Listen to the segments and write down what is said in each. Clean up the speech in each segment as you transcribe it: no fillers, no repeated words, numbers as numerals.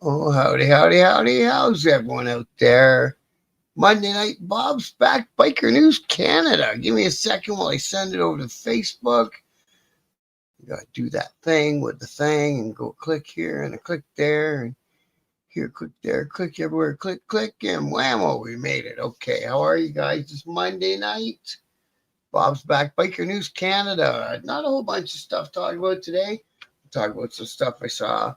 Oh, howdy, howdy, howdy. How's everyone out there? Monday Night Bob's back. Biker News Canada. Give me a second while I send it over to Facebook. You gotta do that thing with the thing and go click here and a click there and here, click there, click everywhere, click, click, and whammo, we made it. Okay, how are you guys? It's Monday night. Bob's back. Biker News Canada. Not a whole bunch of stuff to talk about today. We'll talk about some stuff I saw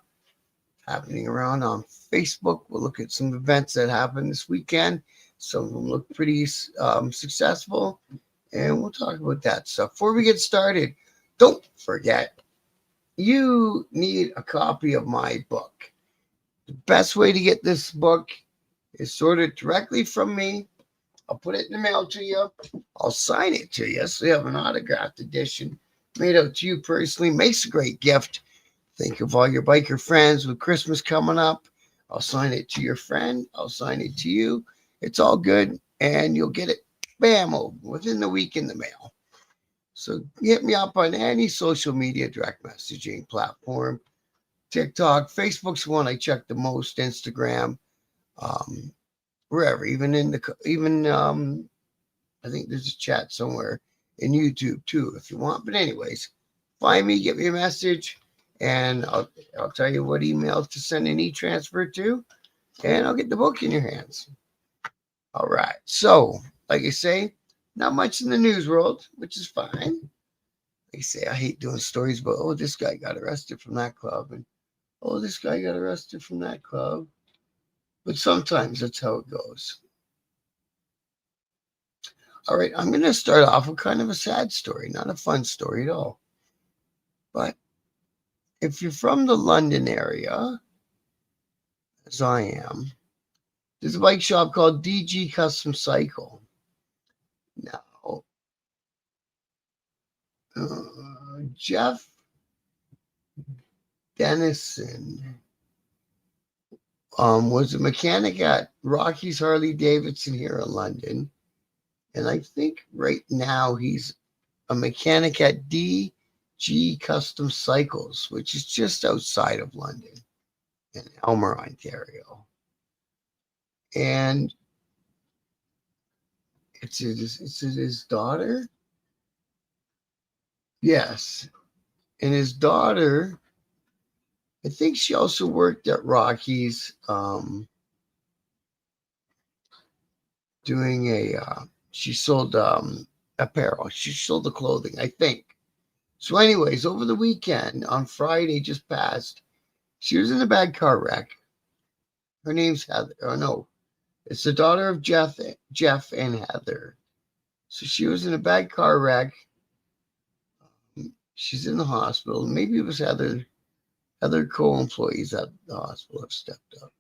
happening around on Facebook. We'll look at some events that happened this weekend. Some of them look pretty successful, and we'll talk about that stuff. Before we get started, don't forget you need a copy of my book. The best way to get this book is ordered directly from me. I'll put it in the mail to you. I'll sign it to you so you have an autographed edition made out to you personally. Makes a great gift. Think of all your biker friends with Christmas coming up. I'll sign it to your friend. I'll sign it to you. It's all good, and you'll get it, bam, within the week in the mail. So hit me up on any social media direct messaging platform. TikTok, Facebook's the one I check the most. Instagram, wherever, I think there's a chat somewhere in YouTube too, if you want. But anyways, find me, get me a message, and I'll tell you what email to send an e-transfer to, and I'll get the book in your hands. All right. So, like I say, not much in the news world, which is fine. Like I say, I hate doing stories about, oh, this guy got arrested from that club, and oh, this guy got arrested from that club. But sometimes that's how it goes. All right, I'm going to start off with kind of a sad story, not a fun story at all. But if you're from the London area, as I am, there's a bike shop called DG Custom Cycle. Now, Jeff Denison was a mechanic at Rocky's Harley Davidson here in London. And I think right now he's a mechanic at DG Custom Cycles, which is just outside of London in Elmer, Ontario. And it's his daughter. Yes. And his daughter, I think she also worked at Rocky's doing she sold apparel. She sold the clothing, I think. So anyways, over the weekend, on Friday just passed, she was in a bad car wreck. Her name's Heather. Oh, no. It's the daughter of Jeff and Heather. So she was in a bad car wreck. She's in the hospital. Maybe it was Heather. Heather co-employees at the hospital have stepped up.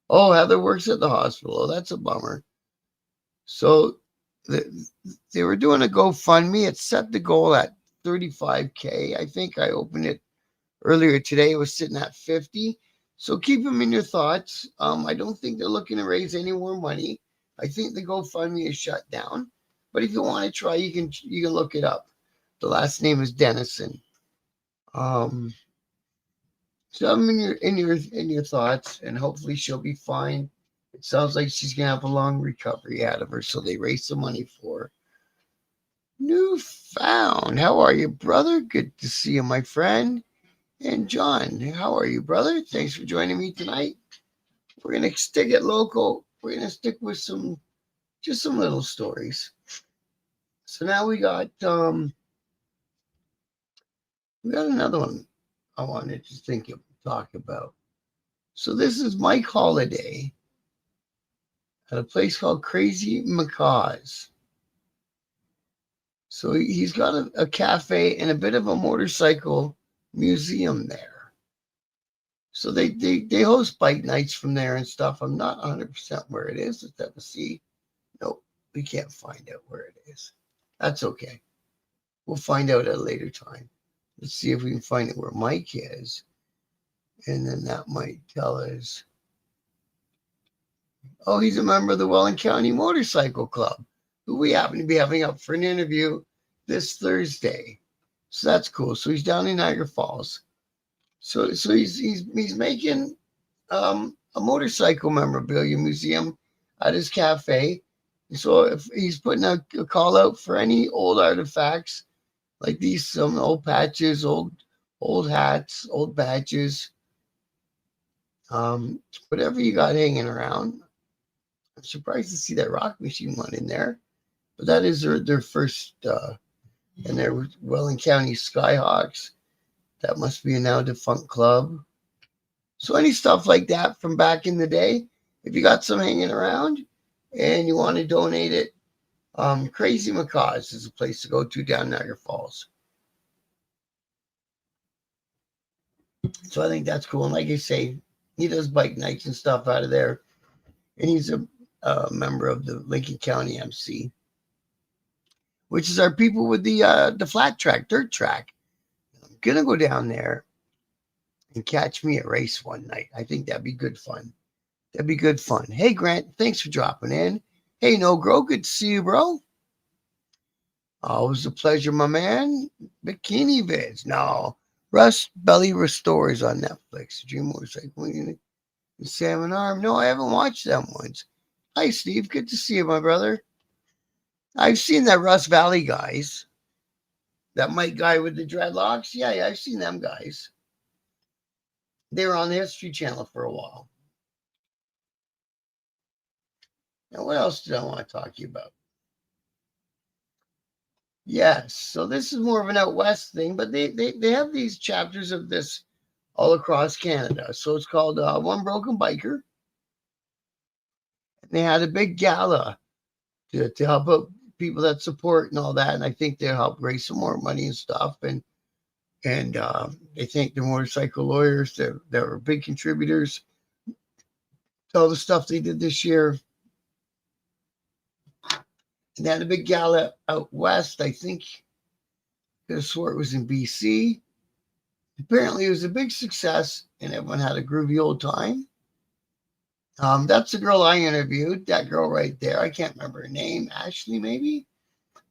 Oh, Heather works at the hospital. Oh, that's a bummer. So they were doing a GoFundMe. It set the goal at $35K. I think I opened it earlier today. It was sitting at 50. So keep them in your thoughts. I don't think they're looking to raise any more money. I think the GoFundMe is shut down. But if you want to try, you can look it up. The last name is Denison. So have them in your thoughts, and hopefully she'll be fine. It sounds like she's gonna have a long recovery out of her, so they raised some money for her. Newfound, how are you, brother? Good to see you, my friend. And John, how are you, brother? Thanks for joining me tonight. We're gonna stick it local. We're gonna stick with some little stories. So now we got another one I wanted to talk about. So this is Mike Holiday at a place called Crazy Macaws. So he's got a cafe and a bit of a motorcycle museum there. So they host bike nights from there and stuff. I'm not 100% where it is. Let's have a see. Nope, we can't find out where it is. That's okay. We'll find out at a later time. Let's see if we can find it where Mike is. And then that might tell us. Oh, he's a member of the Welland County Motorcycle Club, who we happen to be having up for an interview this Thursday. So that's cool. So he's down in Niagara Falls. So he's making a motorcycle memorabilia museum at his cafe. So if he's putting a call out for any old artifacts like these, some old patches, old hats, old badges, whatever you got hanging around. I'm surprised to see that rock machine one in there, but that is their first and their Welland County Skyhawks. That must be a now defunct club. So any stuff like that from back in the day, if you got some hanging around and you want to donate it, Crazy Macaws is a place to go to down Niagara Falls. So I think that's cool. And like I say, he does bike nights and stuff out of there. And he's a member of the Lincoln County MC, which is our people with the flat track, dirt track. I'm gonna go down there and catch me a race one night. I think that'd be good fun. That'd be good fun. Hey Grant, thanks for dropping in. Hey No Grow, good to see you, bro. Always a pleasure, my man. Bikini vids. No. Rust Belly Restores on Netflix. Dream Motorcycle. Salmon Arm. No, I haven't watched them ones. Hi, Steve. Good to see you, my brother. I've seen that Rust Valley guys. That Mike guy with the dreadlocks. Yeah, I've seen them guys. They were on the History Channel for a while. Now, what else did I want to talk to you about? Yes, so this is more of an out west thing, but they have these chapters of this all across Canada. So it's called One Broken Biker. And they had a big gala to help out people that support and all that. And I think they help raise some more money and stuff. And they thank the motorcycle lawyers that were big contributors to all the stuff they did this year. And they had a big gala out west. I think I could have swore it was in BC. Apparently, it was a big success, and everyone had a groovy old time. That's the girl I interviewed. That girl right there. I can't remember her name. Ashley, maybe.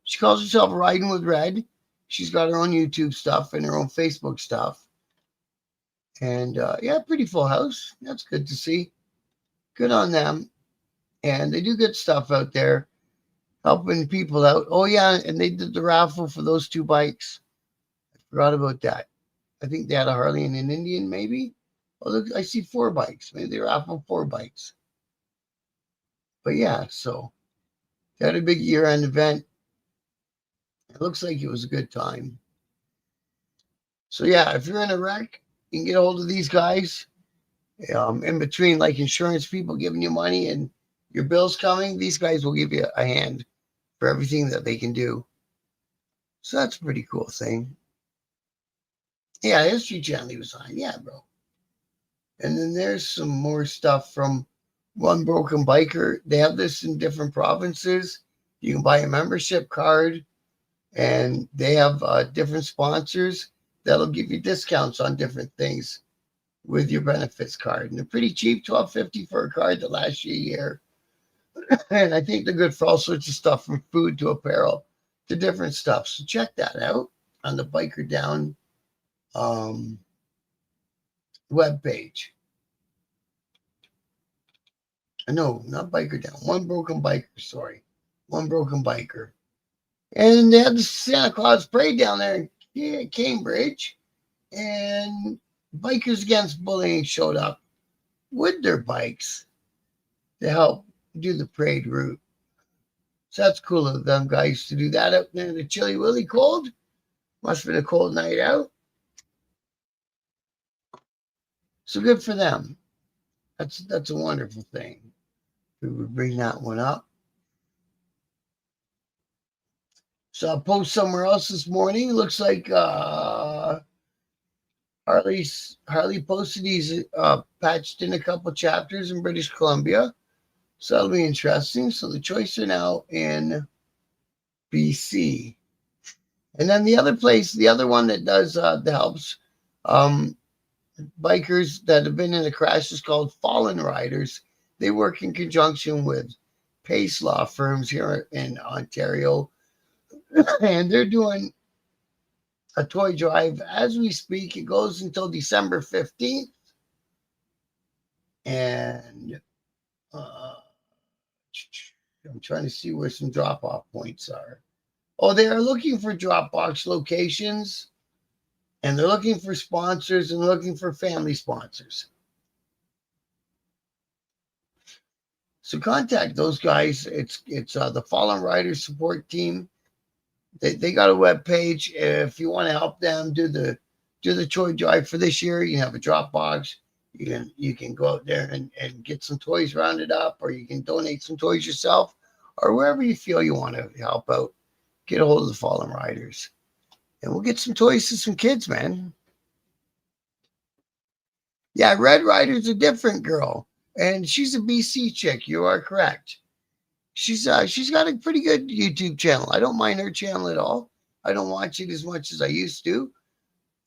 She calls herself Riding with Red. She's got her own YouTube stuff and her own Facebook stuff. And yeah, pretty full house. That's good to see. Good on them. And they do good stuff out there, helping people out. Oh yeah, and they did the raffle for those two bikes. I forgot about that. I think they had a Harley and an Indian, maybe. Oh, look, I see 4 bikes. Maybe they raffled 4 bikes. But yeah, so they had a big year-end event. It looks like it was a good time. So yeah, if you're in a wreck, you can get a hold of these guys. In between, like insurance people giving you money and your bills coming, these guys will give you a hand for everything that they can do. So that's a pretty cool thing. Yeah, History Channel he was on. Yeah, bro. And then there's some more stuff from One Broken Biker. They have this in different provinces. You can buy a membership card, and they have different sponsors that'll give you discounts on different things with your benefits card. And they're pretty cheap, $12.50 for a card that lasts you a year. And I think they're good for all sorts of stuff, from food to apparel to different stuff. So check that out on the Biker Down webpage. No, not Biker Down. One Broken Biker, sorry. One Broken Biker. And they had the Santa Claus Parade down there in Cambridge. And Bikers Against Bullying showed up with their bikes to help do the parade route. So that's cool of them guys to do that out there in the chilly willy cold. Must have been a cold night out. So good for them. That's a wonderful thing. We would bring that one up. So I'll post somewhere else this morning. It looks like Harley posted he's patched in a couple chapters in British Columbia. So that'll be interesting. So the choice are now in BC. And then the other place, the other one that does that helps bikers that have been in a crash is called Fallen Riders. They work in conjunction with Pace law firms here in Ontario. And they're doing a toy drive as we speak. It goes until December 15th. And I'm trying to see where some drop-off points are. Oh, they are looking for Dropbox locations, and they're looking for sponsors and looking for family sponsors. So contact those guys. It's the Fallen Riders support team. They got a web page. If you want to help them do the toy drive for this year, you have a Dropbox. You can go out there and get some toys rounded up, or you can donate some toys yourself, or wherever you feel you want to help out. Get a hold of the Fallen Riders, and we'll get some toys to some kids, man. Yeah, Red Rider's a different girl, and she's a BC chick. You are correct. She's got a pretty good YouTube channel. I don't mind her channel at all. I don't watch it as much as I used to.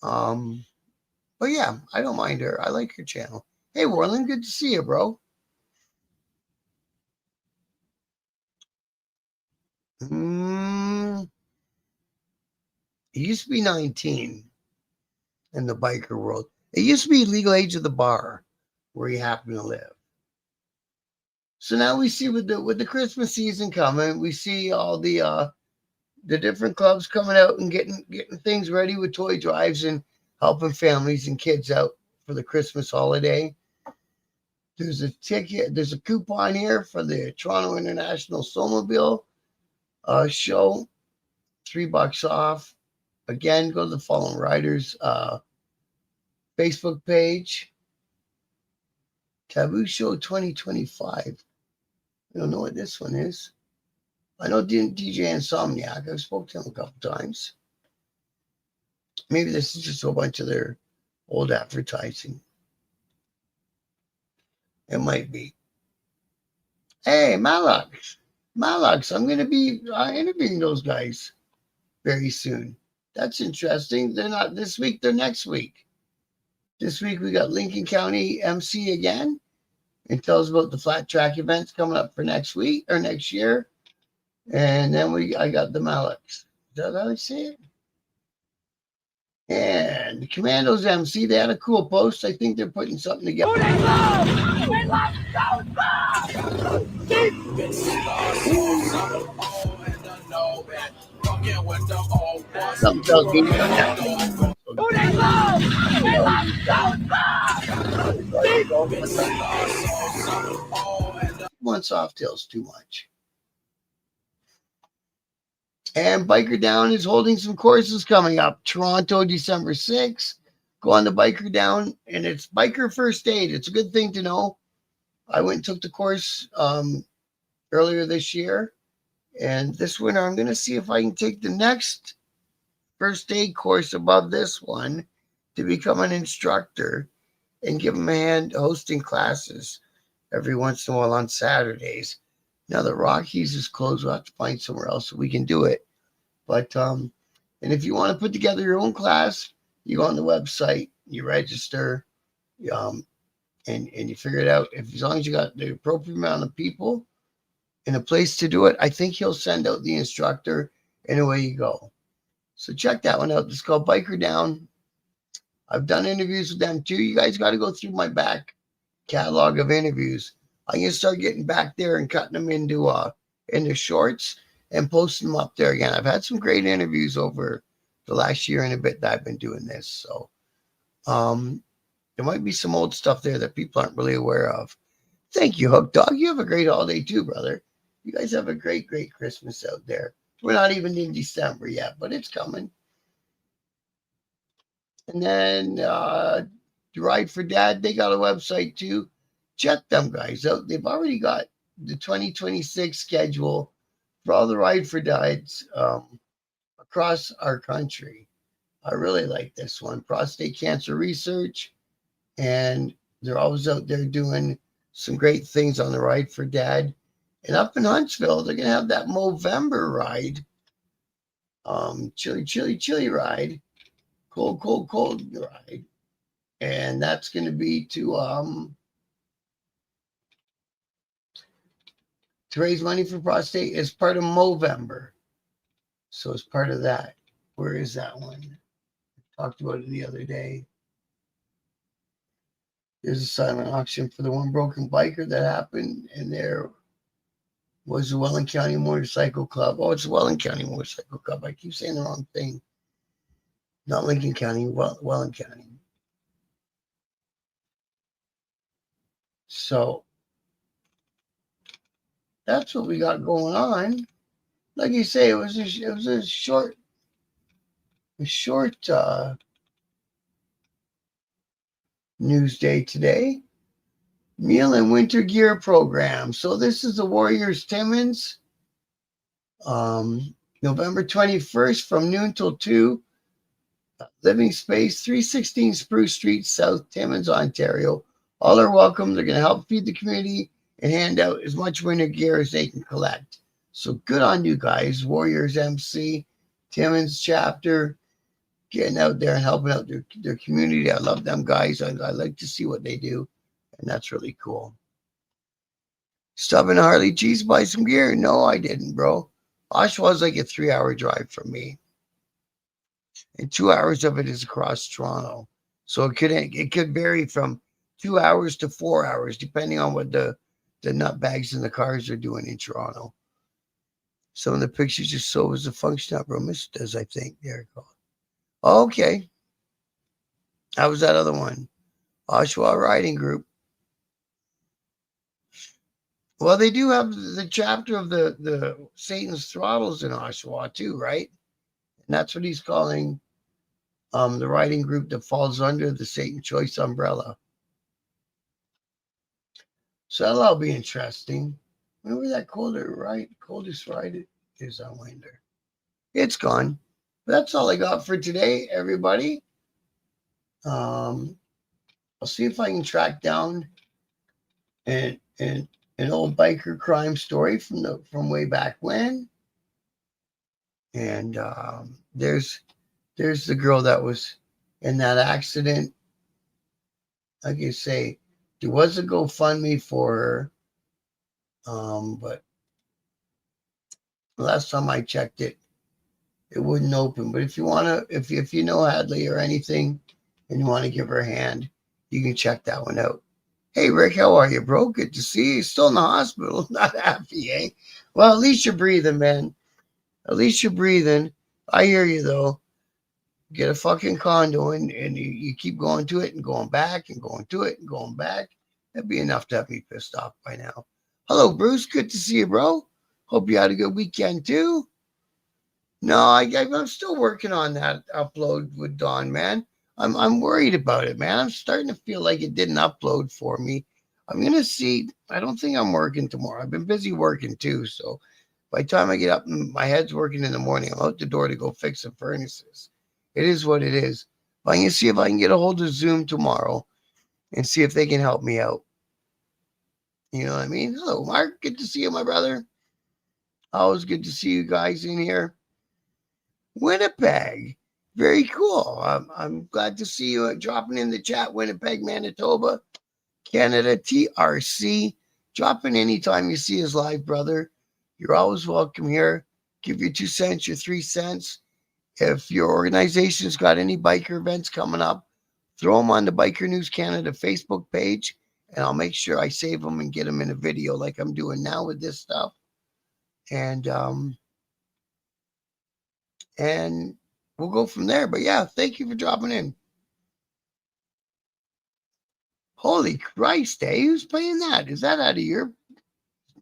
But yeah, I don't mind her. I like her channel. Hey, Warland, good to see you, bro. It used to be 19 in the biker world. It used to be legal age of the bar where you happen to live. So now we see with the Christmas season coming, we see all the different clubs coming out and getting things ready with toy drives and helping families and kids out for the Christmas holiday. There's a coupon here for the Toronto International Snowmobile show, $3 off. Again, go to the Fallen Riders Facebook page. Taboo Show 2025. I don't know what this one is. I know DJ Insomniac. I've spoken to him a couple times. Maybe this is just a bunch of their old advertising. It might be. Hey, Malux. I'm going to be interviewing those guys very soon. That's interesting. They're not this week, they're next week. This week we got Lincoln County MC again. It tells about the flat track events coming up for next week or next year. And then I got the Malux. Is that how I say it? And the Commandos MC, they had a cool post. I think they're putting something together. Something tells me one soft tails too much. And Biker Down is holding some courses coming up. Toronto, December 6th. Go on the Biker Down, and it's Biker First Aid. It's a good thing to know. I went and took the course earlier this year. And this winter, I'm going to see if I can take the next first aid course above this one to become an instructor and give them a hand hosting classes every once in a while on Saturdays. Now the Rockies is closed. We'll have to find somewhere else so we can do it. But and if you want to put together your own class, you go on the website, you register, and you figure it out. As long as you got the appropriate amount of people and a place to do it, I think he'll send out the instructor, and away you go. So check that one out. It's called Biker Down. I've done interviews with them too. You guys got to go through my back catalog of interviews. I'm going to start getting back there and cutting them into shorts and posting them up there again. I've had some great interviews over the last year and a bit that I've been doing this. So there might be some old stuff there that people aren't really aware of. Thank you, Hook Dog. You have a great holiday too, brother. You guys have a great, great Christmas out there. We're not even in December yet, but it's coming. And then the Ride for Dad, they got a website too. Check them guys out. They've already got the 2026 schedule for all the Ride for Dads across our country. I really like this one. Prostate cancer research. And they're always out there doing some great things on the Ride for Dad. And up in Huntsville, they're going to have that Movember ride. Chilly ride. Cold ride. And that's going to be to raise money for prostate as part of Movember. So as part of that, where is that one? Talked about it the other day. There's a silent auction for the one broken biker that happened, and there was the Welland County Motorcycle Club. Oh, it's the Welland County Motorcycle Club. I keep saying the wrong thing. Not Lincoln County, Welland County. So that's what we got going on. Like you say, it was a short news day today. Meal and winter gear program. So this is the Warriors Timmins. November 21st from noon till 2. Living Space, 316 Spruce Street, South Timmins, Ontario. All are welcome. They're going to help feed the community and hand out as much winter gear as they can collect. So good on you guys. Warriors MC, Timmins chapter, getting out there and helping out their community. I love them guys. I like to see what they do, and that's really cool. Stop in Harley Cheese, buy some gear? No, I didn't, bro. Oshawa's like a 3-hour drive from me, and 2 hours of it is across Toronto. So it could vary from 2 hours to 4 hours, depending on what the nut bags in the cars are doing in Toronto. Some of the pictures just so as a function up Romus does, I think. There you go. Okay. How was that other one? Oshawa Riding Group. Well, they do have the chapter of the Satan's Throttles in Oshawa too, right? And that's what he's calling the riding group that falls under the Satan Choice umbrella. So that'll all be interesting. Whenever that coldest ride is, I wonder. It's gone. But that's all I got for today, everybody. I'll see if I can track down an old biker crime story from way back when. And there's the girl that was in that accident. Like you say, there was a GoFundMe for her, but last time I checked it, it wouldn't open. But if you wanna, if you know Hadley or anything, and you want to give her a hand, you can check that one out. Hey Rick, how are you, bro? Good to see you. Still in the hospital, not happy, eh? Well, at least you're breathing, man. At least you're breathing. I hear you though. Get a fucking condo and you keep going to it and going back and going to it and going back. That'd be enough to have me pissed off by now. Hello, Bruce. Good to see you, bro. Hope you had a good weekend too. No, I'm still working on that upload with Dawn, man. I'm worried about it, man. I'm starting to feel like it didn't upload for me. I'm gonna see. I don't think I'm working tomorrow. I've been busy working too, so by the time I get up and my head's working in the morning, I'm out the door to go fix some furnaces. It is what it is. But I'm going to see if I can get a hold of Zoom tomorrow and see if they can help me out. You know what I mean? Hello, Mark. Good to see you, my brother. Always good to see you guys in here. Winnipeg. Very cool. I'm glad to see you dropping in the chat, Winnipeg, Manitoba, Canada, TRC. Drop in anytime you see us live, brother. You're always welcome here. Give your 2 cents, your 3 cents. If your organization's got any biker events coming up, throw them on the Biker News Canada Facebook page, and I'll make sure I save them and get them in a video like I'm doing now with this stuff. And we'll go from there. But yeah, thank you for dropping in. Holy Christ, eh? Who's playing that? Is that out of your...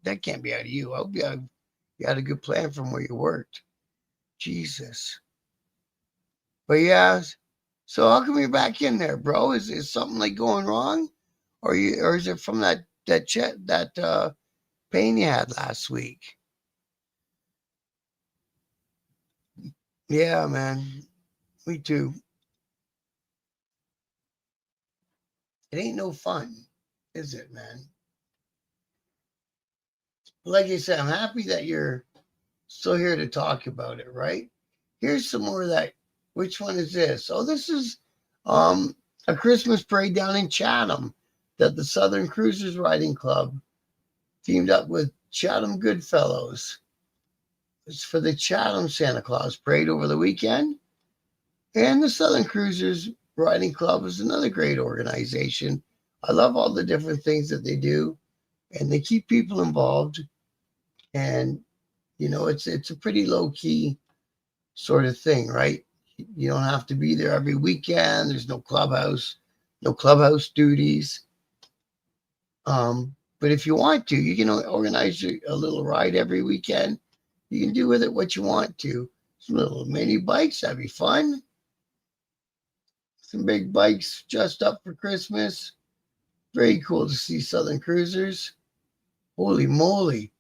That can't be out of you. I hope you had a good plan from where you worked. Jesus. But yeah, so how come you're back in there, bro? Is something like going wrong? Or is it from that pain you had last week? Yeah, man. Me too. It ain't no fun, is it, man? Like I said, I'm happy that you're still here to talk about it, right? Here's some more of that. Which one is this? Oh, this is a Christmas parade down in Chatham that the Southern Cruisers Riding Club teamed up with Chatham Goodfellows. It's for the Chatham Santa Claus parade over the weekend. And the Southern Cruisers Riding Club is another great organization. I love all the different things that they do, and they keep people involved. And it's a pretty low key sort of thing, right? You don't have to be there every weekend. There's no clubhouse duties. But if you want to, you can organize a little ride every weekend. You can do with it what you want to. Some little mini bikes, that'd be fun. Some big bikes just up for Christmas. Very cool to see Southern Cruisers. Holy moly.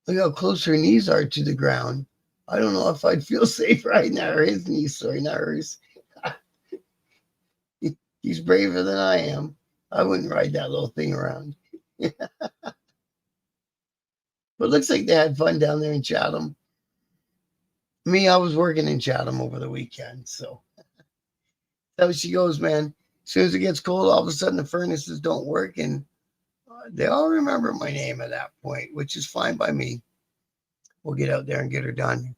Look how close her knees are to the ground. I don't know if I'd feel safe riding at her. His knees, sorry, not hers. He's braver than I am. I wouldn't ride that little thing around. But it looks like they had fun down there in Chatham. Me, I was working in Chatham over the weekend, so that's how she goes, man. As soon as it gets cold, all of a sudden the furnaces don't work, and they all remember my name at that point, which is fine by me. We'll get out there and get her done.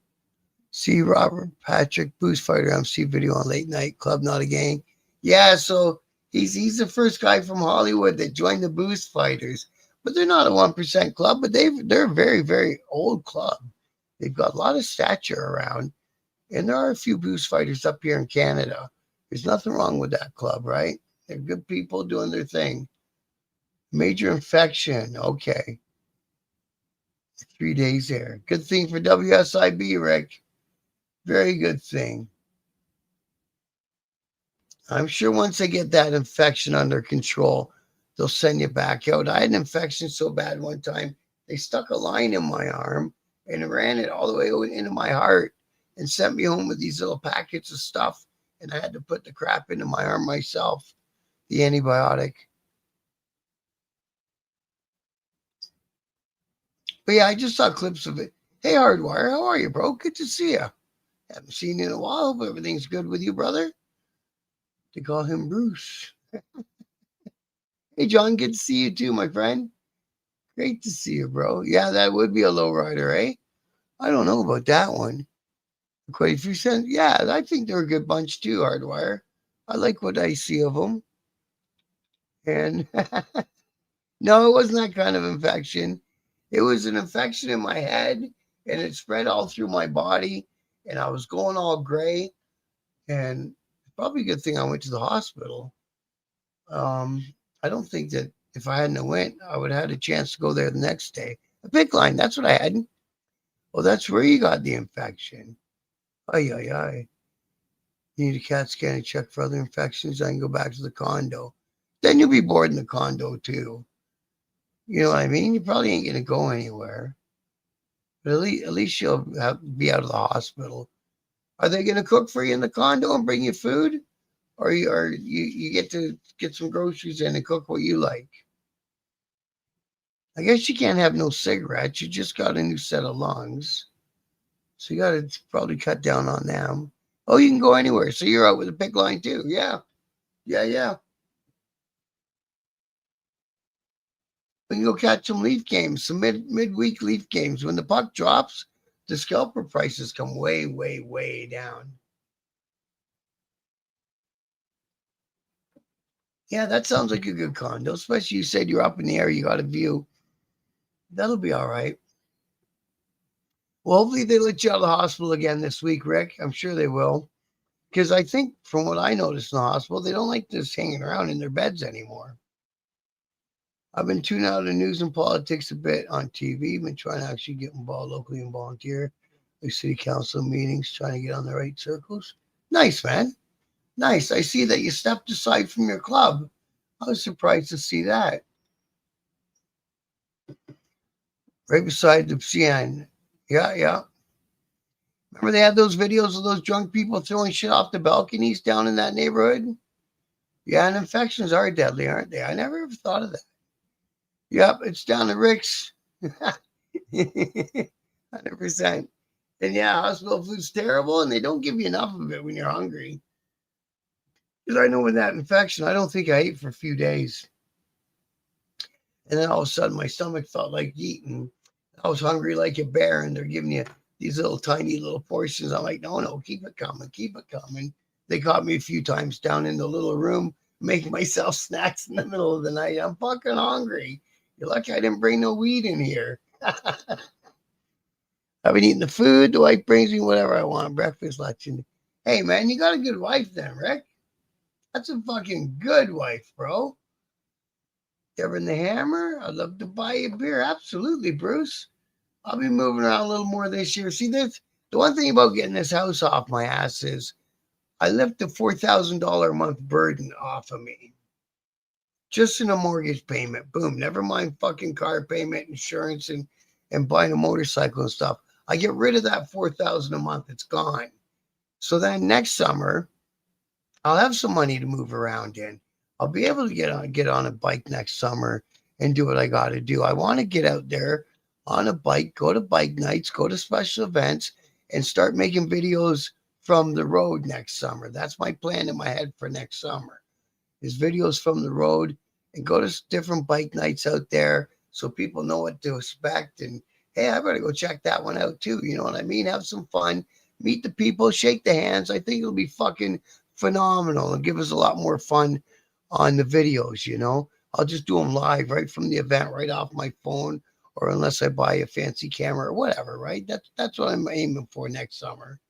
See Robert Patrick, Boost Fighter MC video on Late Night Club, Not a Gang. Yeah, so he's the first guy from Hollywood that joined the Boost Fighters, but they're not a 1% club, but they're a very, very old club. They've got a lot of stature around, and there are a few Boost Fighters up here in Canada. There's nothing wrong with that club, right? They're good people doing their thing. Major infection, okay. 3 days there. Good thing for WSIB, Rick. Very good thing. I'm sure once they get that infection under control, they'll send you back out. I had an infection so bad one time, they stuck a line in my arm and ran it all the way into my heart and sent me home with these little packets of stuff. And I had to put the crap into my arm myself, the antibiotic. But yeah, I just saw clips of it. Hey, Hardwire, how are you, bro? Good to see you. Haven't seen you in a while. Hope everything's good with you, brother. They call him Bruce. Hey, John, good to see you too, my friend. Great to see you, bro. Yeah, that would be a low rider, eh? I don't know about that one. Quite a few cents. Yeah, I think they're a good bunch too, Hardwire. I like what I see of them. And no, it wasn't that kind of infection. It was an infection in my head, and it spread all through my body, and I was going all gray. And probably a good thing I went to the hospital. I don't think that if I hadn't went, I would have had a chance to go there the next day. A PICC line, that's what I had. Well, that's where you got the infection. Ay, ay, ay. You need a CAT scan and check for other infections. I can go back to the condo. Then you'll be bored in the condo too. You know what I mean? You probably ain't going to go anywhere. But at least you'll be out of the hospital. Are they going to cook for you in the condo and bring you food? Or you get to get some groceries in and cook what you like? I guess you can't have no cigarettes. You just got a new set of lungs. So you got to probably cut down on them. Oh, you can go anywhere. So you're out with a PICC line too. Yeah. Yeah, yeah. We can go catch some Leaf games, some midweek Leaf games. When the puck drops, the scalper prices come way, way, way down. Yeah, that sounds like a good condo, especially you said you're up in the air, you got a view. That'll be all right. Well, hopefully they let you out of the hospital again this week, Rick. I'm sure they will. Because I think from what I noticed in the hospital, they don't like this hanging around in their beds anymore. I've been tuning out of news and politics a bit on TV, been trying to actually get involved locally and volunteer, like city council meetings, trying to get on the right circles. Nice, man. Nice. I see that you stepped aside from your club. I was surprised to see that. Right beside the CN. Yeah, yeah. Remember they had those videos of those drunk people throwing shit off the balconies down in that neighborhood? Yeah, and infections are deadly, aren't they? I never ever thought of that. Yep, it's down to Rick's. 100%. And yeah, hospital food's terrible, and they don't give you enough of it when you're hungry. Because I know with that infection, I don't think I ate for a few days. And then all of a sudden, my stomach felt like eating. I was hungry like a bear, and they're giving you these little tiny little portions. I'm like, no, keep it coming, keep it coming. They caught me a few times down in the little room making myself snacks in the middle of the night. I'm fucking hungry. You're lucky I didn't bring no weed in here. I've been eating the food. The wife brings me whatever I want, breakfast, lunch. And hey, man, you got a good wife then, Rick. That's a fucking good wife, bro. Ever in the hammer? I'd love to buy you a beer. Absolutely, Bruce. I'll be moving around a little more this year. See, this the one thing about getting this house off my ass is I lift the $4,000 a month burden off of me. Just in a mortgage payment. Boom. Never mind fucking car payment, insurance, and buying a motorcycle and stuff. I get rid of that $4,000 a month. It's gone. So then next summer, I'll have some money to move around in. I'll be able to get on a bike next summer and do what I got to do. I want to get out there on a bike, go to bike nights, go to special events, and start making videos from the road next summer. That's my plan in my head for next summer. Is videos from the road and go to different bike nights out there so people know what to expect. And hey, I better go check that one out too. You know what I mean? Have some fun, meet the people, shake the hands. I think it'll be fucking phenomenal and give us a lot more fun on the videos, you know. I'll just do them live right from the event, right off my phone, or unless I buy a fancy camera or whatever, right? That's what I'm aiming for next summer.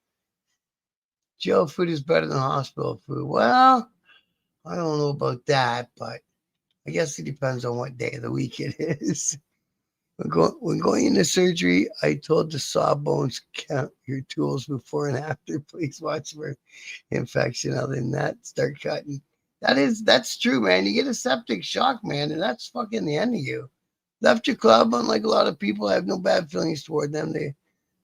Jail food is better than hospital food. Well, I don't know about that, but I guess it depends on what day of the week it is. When going into surgery, I told the sawbones count your tools before and after. Please watch for infection. Other than that, start cutting. That's true, man. You get a septic shock, man, and that's fucking the end of you. Left your club, unlike a lot of people, I have no bad feelings toward them. They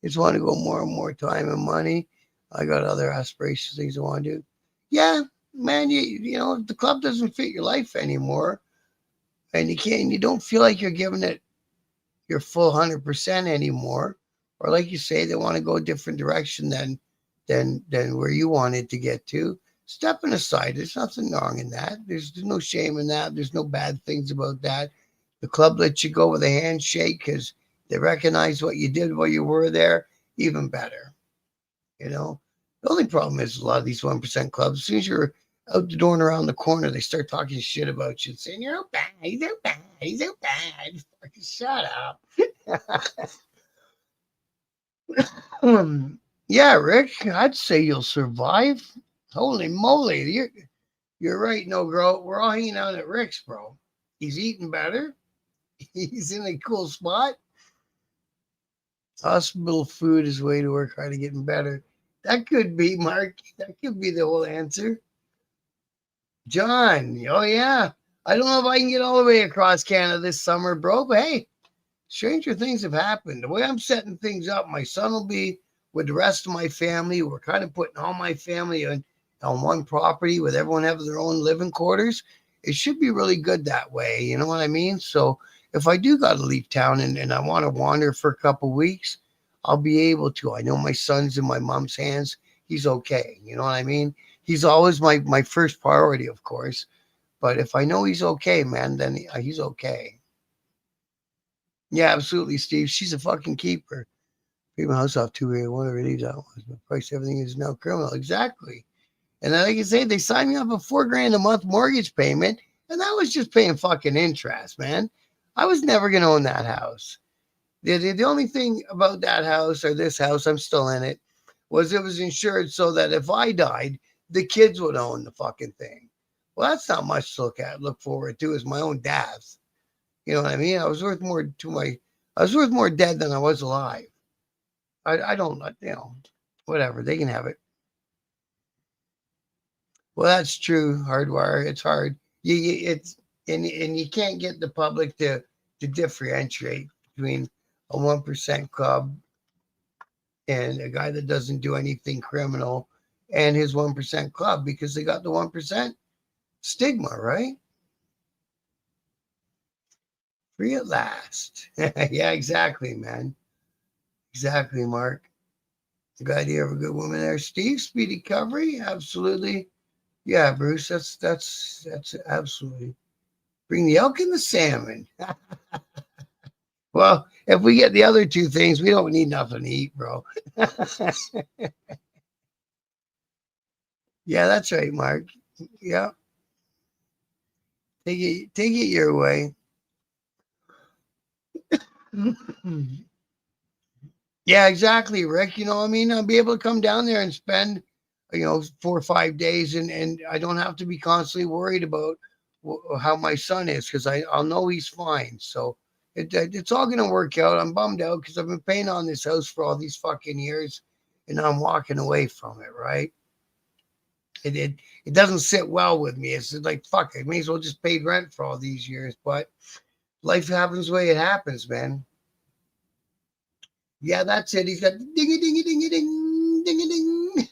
just want to go more and more time and money. I got other aspirations, things I want to do. Yeah, man, you know, if the club doesn't fit your life anymore, and you don't feel like you're giving it your full 100% anymore, or like you say, they want to go a different direction than where you wanted to get to. Stepping aside, there's nothing wrong in that. There's no shame in that. There's no bad things about that. The club lets you go with a handshake because they recognize what you did while you were there. Even better, you know. The only problem is a lot of these 1% clubs, as soon as you're out the door and around the corner, they start talking shit about you and saying, you're so bad, he's so bad, he's so bad. Fucking shut up. Yeah, Rick, I'd say you'll survive. Holy moly, you're right, no, bro. We're all hanging out at Rick's, bro. He's eating better. He's in a cool spot. Hospital food is way to work hard at getting better. That could be, Mark. That could be the whole answer. John, oh yeah. I don't know if I can get all the way across Canada this summer, bro, but hey, stranger things have happened. The way I'm setting things up, my son will be with the rest of my family. We're kind of putting all my family on one property with everyone having their own living quarters. It should be really good that way. You know what I mean? So if I do got to leave town and I want to wander for a couple weeks, I'll be able to. I know my son's in my mom's hands. He's okay. You know what I mean? He's always my first priority, of course. But if I know he's okay, man, then he's okay. Yeah, absolutely, Steve. She's a fucking keeper. Paid my house off 2 years, whatever it is. I was. The price, everything is now criminal. Exactly. And then, like you say, they signed me up a $4,000 a month mortgage payment, and that was just paying fucking interest, man. I was never gonna own that house. The only thing about that house or this house, I'm still in it, was it was insured so that if I died, the kids would own the fucking thing. Well, that's not much to look forward to, is my own death. You know what I mean? I was worth more dead than I was alive. I don't, you know, whatever. They can have it. Well, that's true. Hardwire. It's hard. It's and you can't get the public to differentiate between a 1% club and a guy that doesn't do anything criminal and his 1% club because they got the 1% stigma, right? Free at last. Yeah, exactly, man. Exactly, Mark. Good idea of a good woman there. Steve, speedy recovery. Absolutely. Yeah, Bruce, that's absolutely. Bring the elk and the salmon. Well, if we get the other two things, we don't need nothing to eat, bro. Yeah, that's right, Mark. Yeah, take it your way. Yeah, exactly, Rick. You know, I mean, I'll be able to come down there and spend, 4 or 5 days, and I don't have to be constantly worried about how my son is because I'll know he's fine. So it's all gonna work out. I'm bummed out because I've been paying on this house for all these fucking years, and I'm walking away from it. Right? It it, it doesn't sit well with me. It's like fuck. I may as well just pay rent for all these years, but life happens the way it happens, man. Yeah, that's it. He's got dingy dingy dingy ding dingy ding.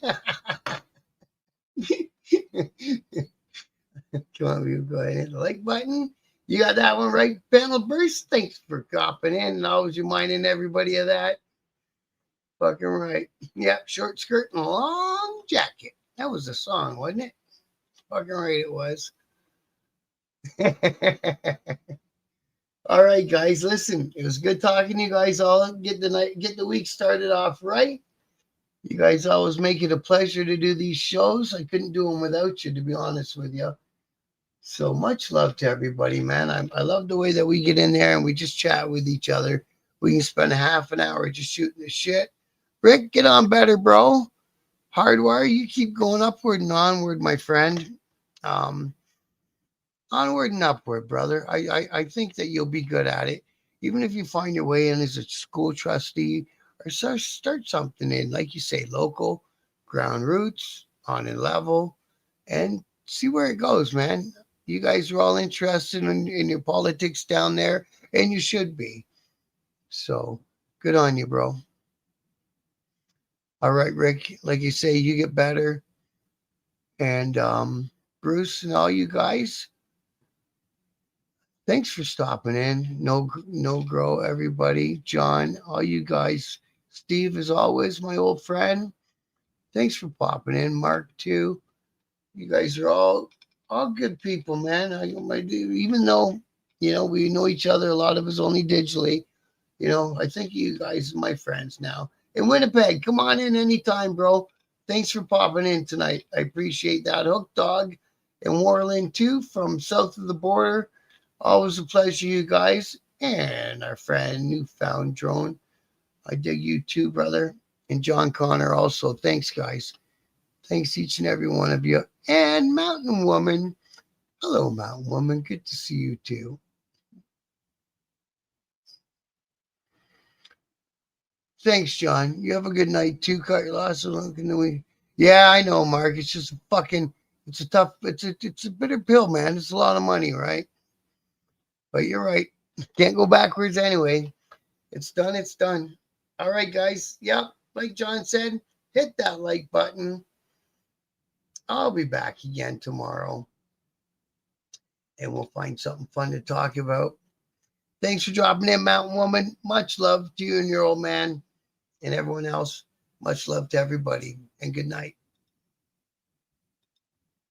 Come on, you go ahead and hit the like button. You got that one right, panel burst. Thanks for copping in and always reminding everybody of that. Fucking right. Yep, short skirt and long jacket. That was the song, wasn't it? Fucking right, it was. All right, guys. Listen, it was good talking to you guys. All get the week started off right. You guys always make it a pleasure to do these shows. I couldn't do them without you, to be honest with you. So much love to everybody, man. I love the way that we get in there and we just chat with each other. We can spend a half an hour just shooting the shit. Rick, get on better, bro. Hardwire, you keep going upward and onward, my friend. Um, Onward and upward, brother. I think that you'll be good at it. Even if you find your way in as a school trustee or start something in, like you say, local, ground roots, on and level, and see where it goes, man. You guys are all interested in your politics down there, and you should be. So good on you, bro. All right, Rick. Like you say, you get better. And Bruce and all you guys, thanks for stopping in. No grow, everybody. John, all you guys. Steve, as always, my old friend. Thanks for popping in. Mark, too. You guys are all good people, man. Even though we know each other, a lot of us only digitally. I think you guys are my friends now. In Winnipeg, come on in anytime, bro. Thanks for popping in tonight. I appreciate that. Hook Dog and Warland too, from south of the border. Always a pleasure, you guys. And our friend Newfound Drone. I dig you too, brother. And John Connor also. Thanks, guys. Thanks each and every one of you. And Mountain Woman. Hello, Mountain Woman. Good to see you too. Thanks, John. You have a good night too. Cut your losses. Yeah, I know, Mark. It's just it's a tough, it's a bitter pill, man. It's a lot of money, right? But you're right. Can't go backwards anyway. It's done. It's done. All right, guys. Yep. Like John said, hit that like button. I'll be back again tomorrow and we'll find something fun to talk about. Thanks for dropping in, Mountain Woman. Much love to you and your old man and everyone else. Much love to everybody and good night.